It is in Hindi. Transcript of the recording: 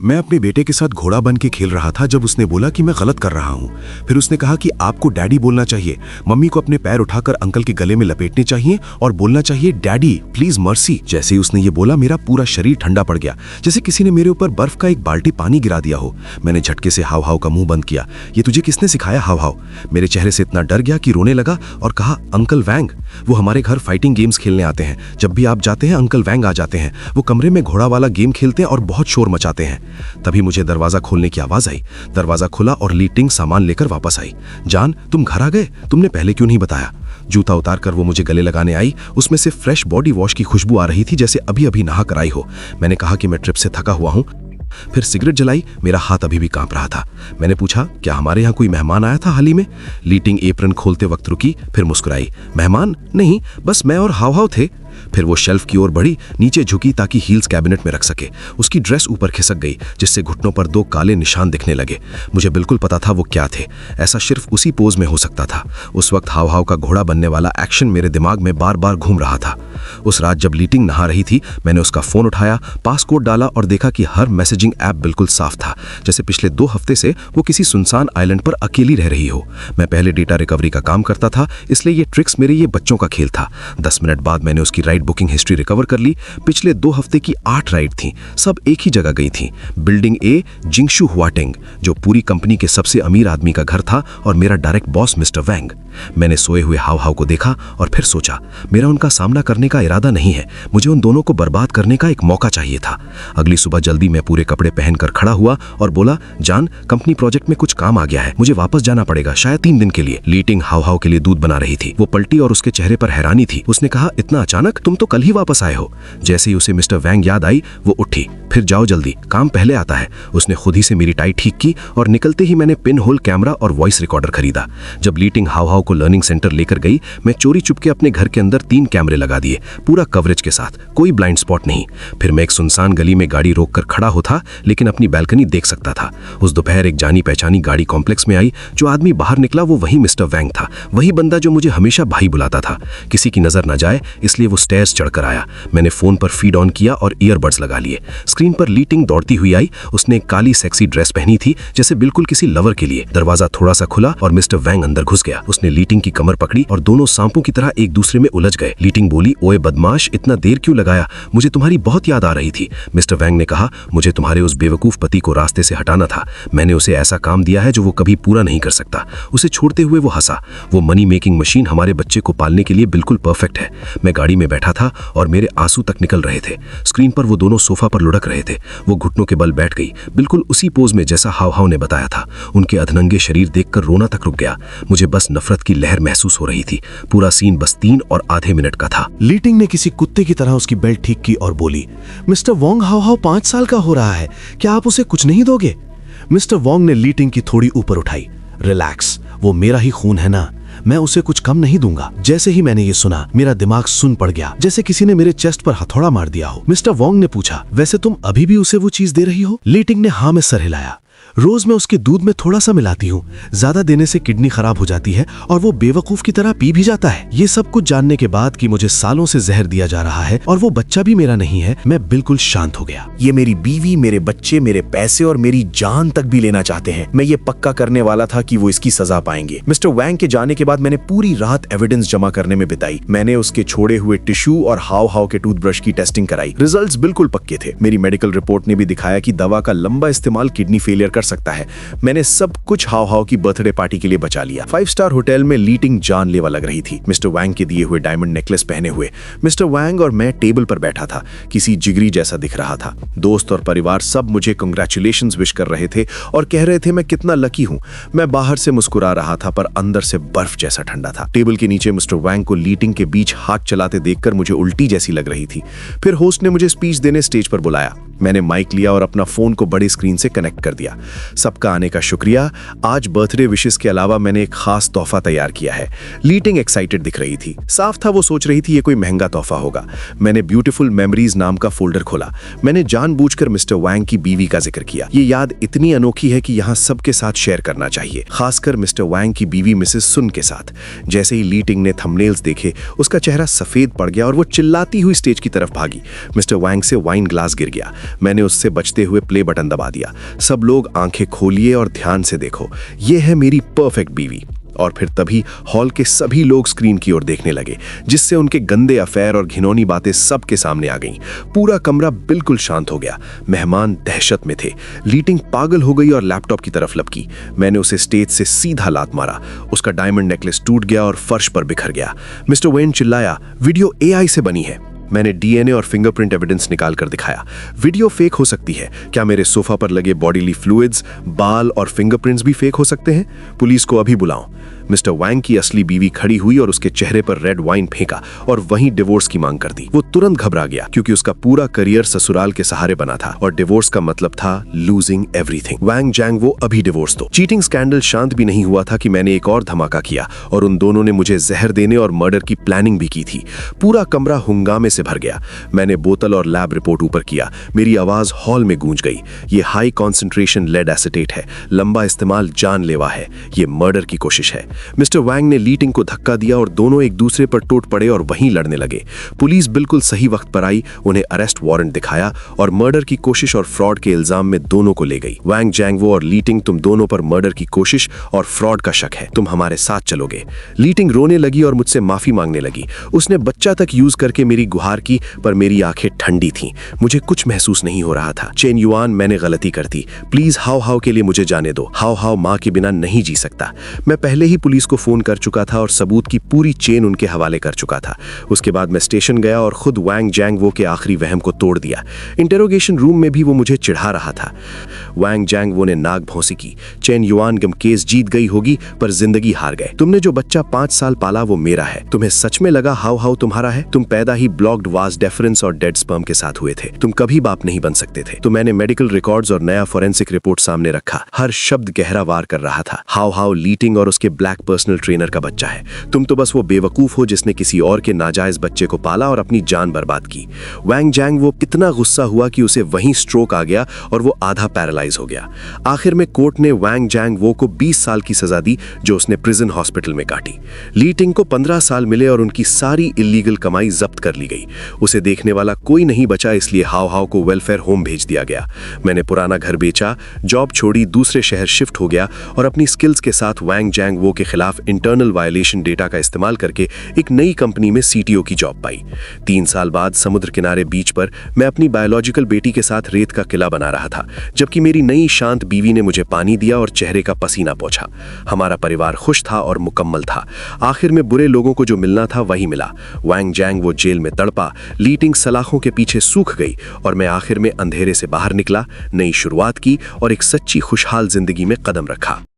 मैं अपने बेटे के साथ घोड़ा बन के खेल रहा था जब उसने बोला कि मैं गलत कर रहा हूँ। फिर उसने कहा कि आपको डैडी बोलना चाहिए, मम्मी को अपने पैर उठाकर अंकल के गले में लपेटने चाहिए और बोलना चाहिए डैडी प्लीज मर्सी। जैसे ही उसने ये बोला मेरा पूरा शरीर ठंडा पड़ गया, जैसे किसी ने मेरे ऊपर बर्फ का एक बाल्टी पानी गिरा दिया हो। मैंने झटके से हाव हाव का मुंह बंद किया। ये तुझे किसने सिखाया हाव हाव? मेरे चेहरे से इतना डर गया कि रोने लगा और कहा अंकल वैंग, वो हमारे घर फाइटिंग गेम्स खेलने आते हैं। जब भी आप जाते हैं अंकल वैंग आ जाते हैं। वो कमरे में घोड़ा वाला गेम खेलते हैं और बहुत शोर मचाते हैं। तभी मुझे दरवाजा खोलने की आवाज आई। दरवाजा खुला और ली टिंग सामान लेकर वापस आई। जान, तुम घर आ गए, तुमने पहले क्यों नहीं बताया? जूता उतारकर वो मुझे गले लगाने आई। उसमें से फ्रेश बॉडी वॉश की खुशबू आ रही थी, जैसे अभी अभी नहा कर आई हो। मैंने कहा कि मैं ट्रिप से थका हुआ हूँ। फिर सिगरेट जलाई। मेरा हाथ अभी भी कांप रहा था। मैंने पूछा, क्या हमारे यहाँ कोई मेहमान आया था हाल ही में? ली टिंग एप्रन खोलते वक्त रुकी, फिर मुस्कुराई। मेहमान नहीं, बस मैं और हाव हाव थे। फिर वो शेल्फ की ओर बढ़ी, नीचे झुकी ताकि हील्स कैबिनेट में रख सके। उसकी ड्रेस ऊपर खिसक गई, जिससे घुटनों पर 2 काले निशान दिखने लगे। मुझे बिल्कुल पता था वो क्या थे। ऐसा सिर्फ उसी पोज में हो सकता था। उस वक्त हाव हाव का घोड़ा बनने वाला एक्शन मेरे दिमाग में बार बार घूम रहा था। उस रात जब ली टिंग नहा रही थी, मैंने उसका फोन उठाया, पासकोड डाला और देखा कि हर मैसेजिंग ऐप बिल्कुल साफ था, जैसे पिछले 2 हफ्ते से वो किसी सुनसान आइलैंड पर अकेली रह रही हो। मैं पहले डेटा रिकवरी का काम करता था, इसलिए ये ट्रिक्स मेरे ये बच्चों का खेल था। 10 मिनट बाद मैंने उसकी राइड बुकिंग हिस्ट्री रिकवर कर ली। पिछले 2 हफ्ते की 8 राइड थी, सब एक ही जगह गई थी, बिल्डिंग ए जिंगशू हुआटेंग, जो पूरी कंपनी के सबसे अमीर आदमी का घर था और मेरा डायरेक्ट बॉस मिस्टर वैंग। मैंने सोए हुए हाव हाव को देखा और फिर सोचा, मेरा उनका सामना करने का इरादा नहीं है, मुझे उन दोनों को बर्बाद करने का एक मौका चाहिए था। अगली सुबह जल्दी मैं पूरे कपड़े पहनकर खड़ा हुआ और बोला, जान, कंपनी प्रोजेक्ट में कुछ काम आ गया है, मुझे वापस जाना पड़ेगा, शायद 3 दिन के लिए। ली टिंग हाव हाव के लिए दूध बना रही थी। वो पलटी और उसके चेहरे पर हैरानी थी। उसने कहा, इतना अचानक? तुम तो कल ही वापस आए हो। जैसे ही उसे मिस्टर वैंग याद आई, वो उठी। फिर जाओ जल्दी, काम पहले आता है। उसने खुद ही से मेरी टाई ठीक की और निकलते ही मैंने पिन होल कैमरा और वॉइस रिकॉर्डर खरीदा। जब ली टिंग हाव हाव को लर्निंग सेंटर लेकर गई, मैं चोरी चुपके अपने घर के अंदर 3 कैमरे लगा दिए, पूरा कवरेज के साथ, कोई ब्लाइंड स्पॉट नहीं। फिर मैं एक सुनसान गली में गाड़ी रोककर खड़ा होता, लेकिन अपनी बैल्कनी देख सकता था। उस दोपहर एक जानी पहचानी गाड़ी कॉम्प्लेक्स में आई। जो आदमी बाहर निकला वो वही मिस्टर वैंग था, वही बंदा जो मुझे हमेशा भाई बुलाता था। किसी की नजर न जाए इसलिए वो स्टेयर्स चढ़कर आया। मैंने फोन पर फीड ऑन किया और ईयरबड्स लगा लिए। स्क्रीन पर ली टिंग दौड़ती हुई आई। उसने एक काली सेक्सी ड्रेस पहनी थी, जैसे बिल्कुल किसी लवर के लिए। दरवाजा थोड़ा सा खुला और मिस्टर वैंग अंदर घुस गया। उसने ली टिंग की कमर पकड़ी और दोनों सांपों की तरह एक दूसरे में उलझ गए। ली टिंग बोली, ओए बदमाश, इतना देर क्यों लगाया? मुझे तुम्हारी बहुत याद आ रही थी। मिस्टर वैंग ने कहा, मुझे तुम्हारे उस बेवकूफ पति को रास्ते से हटाना था। मैंने उसे ऐसा काम दिया है जो वो कभी पूरा नहीं कर सकता। उसे छोड़ते हुए वो हंसा। वो मनी मेकिंग मशीन हमारे बच्चे को पालने के लिए बिल्कुल परफेक्ट है। मैं गाड़ी में बैठा था और मेरे आंसू तक निकल रहे थे। स्क्रीन पर वो दोनों सोफा पर लुढ़क रहे थे। वो घुटनों के बल बैठ गई, बिल्कुल उसी पोज में जैसा हाव हाव ने बताया था। उनके अधनंगे शरीर देखकर रोना तक रुक गया। मुझे बस नफरत की लहर महसूस हो रही थी। पूरा सीन बस 3 और आधे मिनट का था। ली टिंग ने किसी कुत्ते की तरह उसकी बेल्ट ठीक की और बोली, मिस्टर वोंग, हाव हाव 5 साल का हो रहा है, क्या आप उसे कुछ नहीं दोगे? मिस्टर वोंग ने ली टिंग की थोड़ी ऊपर उठाई। रिलैक्स, वो मेरा ही खून है ना, मैं उसे कुछ कम नहीं दूंगा। जैसे ही मैंने ये सुना, मेरा दिमाग सुन पड़ गया, जैसे किसी ने मेरे चेस्ट पर हथौड़ा मार दिया हो। मिस्टर वोंग ने पूछा, वैसे तुम अभी भी उसे वो चीज दे रही हो? ली टिंग ने हाँ में सर हिलाया। रोज मैं उसके दूध में थोड़ा सा मिलाती हूँ। ज्यादा देने से किडनी खराब हो जाती है और वो बेवकूफ की तरह पी भी जाता है। ये सब कुछ जानने के बाद कि मुझे सालों से जहर दिया जा रहा है और वो बच्चा भी मेरा नहीं है, मैं बिल्कुल शांत हो गया। ये मेरी बीवी, मेरे बच्चे, मेरे पैसे और मेरी जान तक भी लेना चाहते हैं। मैं ये पक्का करने वाला था कि वो इसकी सजा पाएंगे। मिस्टर वैंग के जाने के बाद मैंने पूरी रात एविडेंस जमा करने में बिताई। मैंने उसके छोड़े हुए टिश्यू और हाव हाव के टूथब्रश की टेस्टिंग कराई। रिजल्ट्स बिल्कुल पक्के थे। मेरी मेडिकल रिपोर्ट ने भी दिखाया कि दवा का लंबा इस्तेमाल किडनी फेलियर कर सकता है। मैंने सब कुछ हाव हाव की बर्थडे पार्टी के लिए बचा लिया। 5 स्टार होटल में ली टिंग जानलेवा लग रही थी। मिस्टर वैंग के दिए हुए डायमंड नेकलेस पहने हुए मिस्टर वैंग और मैं टेबल पर बैठा था, किसी जिगरी जैसा दिख रहा था। दोस्त और परिवार सब मुझे कांग्रेचुलेशंस विश कर रहे थे और कह रहे थे मैं कितना लकी हूं। मैं बाहर से मुस्कुरा रहा था पर अंदर से बर्फ जैसा ठंडा था। टेबल के नीचे मिस्टर वैंग को ली टिंग के बीच हाथ चलाते देखकर मुझे उल्टी जैसी लग रही थी। फिर होस्ट ने मुझे स्पीच देने स्टेज पर बुलाया। मैंने माइक लिया और अपना फोन को बड़ी स्क्रीन से कनेक्ट कर दिया। सबका आने का शुक्रिया। आज बर्थडे विशेस के अलावा मैंने एक खास तोहफा तैयार किया है। ली टिंग एक्साइटेड दिख रही थी। साफ था वो सोच रही थी ये कोई महंगा तोहफा होगा। मैंने ब्यूटीफुल मेमोरीज नाम का फोल्डर खोला। मैंने जानबूझकर मिस्टर वैंग की बीवी का जिक्र किया। ये याद इतनी अनोखी है कि यहाँ सबके साथ शेयर करना चाहिए, खासकर मिस्टर वैंग की बीवी मिसेस सुन के साथ। जैसे ही ली टिंग ने थंबनेल्स देखे, उसका चेहरा सफेद पड़ गया और वो चिल्लाती हुई स्टेज की तरफ भागी। मिस्टर वैंग से वाइन ग्लास गिर गया। मैंने उससे बचते हुए प्ले बटन दबा दिया। सब लोग आंखें खोलिए और ध्यान से देखो, ये है मेरी परफेक्ट बीवी। और फिर तभी हॉल के सभी लोग स्क्रीन की ओर देखने लगे, जिससे उनके गंदे अफेयर और घिनौनी बातें सबके सामने आ गईं। पूरा कमरा बिल्कुल शांत हो गया। मेहमान दहशत में थे। लीटिंग पागल हो गई और लैपटॉप की तरफ लपकी। मैंने उसे स्टेज से सीधा लात मारा। उसका डायमंड नेकलेस टूट गया और फर्श पर बिखर गया। मिस्टर वेन चिल्लाया, वीडियो एआई से बनी है। मैंने डीएनए और फिंगरप्रिंट एविडेंस निकाल कर दिखाया। वीडियो फेक हो सकती है। क्या मेरे सोफा पर लगे बॉडीली फ्लूइड्स, बाल और फिंगरप्रिंट्स भी फेक हो सकते हैं? पुलिस को अभी बुलाओ। मिस्टर वैंग की असली बीवी खड़ी हुई और उसके चेहरे पर रेड वाइन फेंका और वहीं डिवोर्स की मांग कर दी। वो तुरंत घबरा गया, क्योंकि उसका पूरा करियर ससुराल के सहारे बना था और डिवोर्स का मतलब था लूजिंग एवरीथिंग। वैंग जैंग वो अभी डिवोर्स दो। चीटिंग स्कैंडल शांत भी नहीं हुआ था कि मैंने एक और धमाका किया और उन दोनों ने मुझे जहर देने और मर्डर की प्लानिंग भी की थी। पूरा कमरा हुंगामे से भर गया। मैंने बोतल और लैब रिपोर्ट ऊपर किया। मेरी आवाज हॉल में गूंज गई। ये हाई कॉन्सेंट्रेशन लेड एसिटेट है, लंबा इस्तेमाल जानलेवा है, ये मर्डर की कोशिश है। मिस्टर वैंग ने लीटिंग को धक्का दिया और दोनों एक दूसरे पर टूट पड़े और वहीं लड़ने लगे। पुलिस बिल्कुल सही वक्त पर आई, उन्हें अरेस्ट वारंट दिखाया और मर्डर की कोशिश और फ्रॉड के इल्जाम में दोनों को ले गई। वैंग जैंगवो और लीटिंग, तुम दोनों पर मर्डर की कोशिश और फ्रॉड का शक है, तुम हमारे साथ चलोगे। लीटिंग रोने लगी और मुझसे माफी मांगने लगी। उसने बच्चा तक यूज करके मेरी गुहार की, पर मेरी आंखें ठंडी थीं। मुझे कुछ महसूस नहीं हो रहा था। चेन युआन, मैंने गलती कर दी। प्लीज हाव हाव के लिए मुझे जाने दो। हाव हाव माँ के बिना नहीं जी सकता। मैं पहले ही पुलिस को फोन कर चुका था और सबूत की पूरी चेन उनके हवाले कर चुका था। उसके बाद मैं स्टेशन गया और खुद वैंग जैंगवो के आखिरी वहम को तोड़ दिया। इंटेरोगेशन रूम में भी वो मुझे चिढ़ा रहा था। वैंग जैंगवो ने नाक भौंसी की। चेन युआन गम केस जीत गई होगी, पर जिंदगी हार गए। तुमने जो बच्चा 5 साल पाला वो मेरा है। तुम्हें सच में लगा हाव हाव तुम्हारा है? तुम पैदा ही ब्लॉक्ड वास डेफरेंस और डेड स्पर्म के साथ हुए थे। तुम कभी बाप नहीं बन सकते थे। तो मैंने मेडिकल रिकॉर्ड्स और नया फोरेंसिक रिपोर्ट सामने रखा। हर शब्द गहरा वार कर रहा था। हाव हाव लीटिंग और उसके ब्लैक पर्सनल ट्रेनर का बच्चा है। तुम तो बस वो बेवकूफ हो जिसने किसी और के नाजायज बच्चे को पाला और अपनी जान बर्बाद की। वैंग जैंगवो इतना गुस्सा हुआ कि उसे वहीं स्ट्रोक आ गया और वो आधा पैरालाइज हो गया। आखिर में कोर्ट ने वैंग जैंगवो को 20 साल की सजा दी, जो उसने प्रिजन हॉस्पिटल में काटी। लीटिंग को 15 साल मिले और उनकी सारी इलीगल कमाई जब्त कर ली गई। उसे देखने वाला कोई नहीं बचा, इसलिए हाव हाव को वेलफेयर होम भेज दिया गया। मैंने पुराना घर बेचा, जॉब छोड़ी, दूसरे शहर शिफ्ट हो गया और अपनी स्किल्स के साथ वैंग जैंगवो के खिलाफ इंटरनल वायलेशन डेटा का इस्तेमाल करके एक नई कंपनी में सीटीओ की जॉब पाई। 3 साल बाद समुद्र किनारे बीच पर मैं अपनी बायोलॉजिकल बेटी के साथ रेत का किला बना रहा था, जबकि मेरी नई शांत बीवी ने मुझे पानी दिया और चेहरे का पसीना पोंछा। हमारा परिवार खुश था और मुकम्मल था। आखिर में बुरे लोगों को जो मिलना था वही मिला। वैंग जैंगवो जेल में तड़पा, लीटिंग सलाखों के पीछे सूख गई और मैं आखिर में अंधेरे से बाहर निकला, नई शुरुआत की और एक सच्ची खुशहाल जिंदगी में कदम रखा।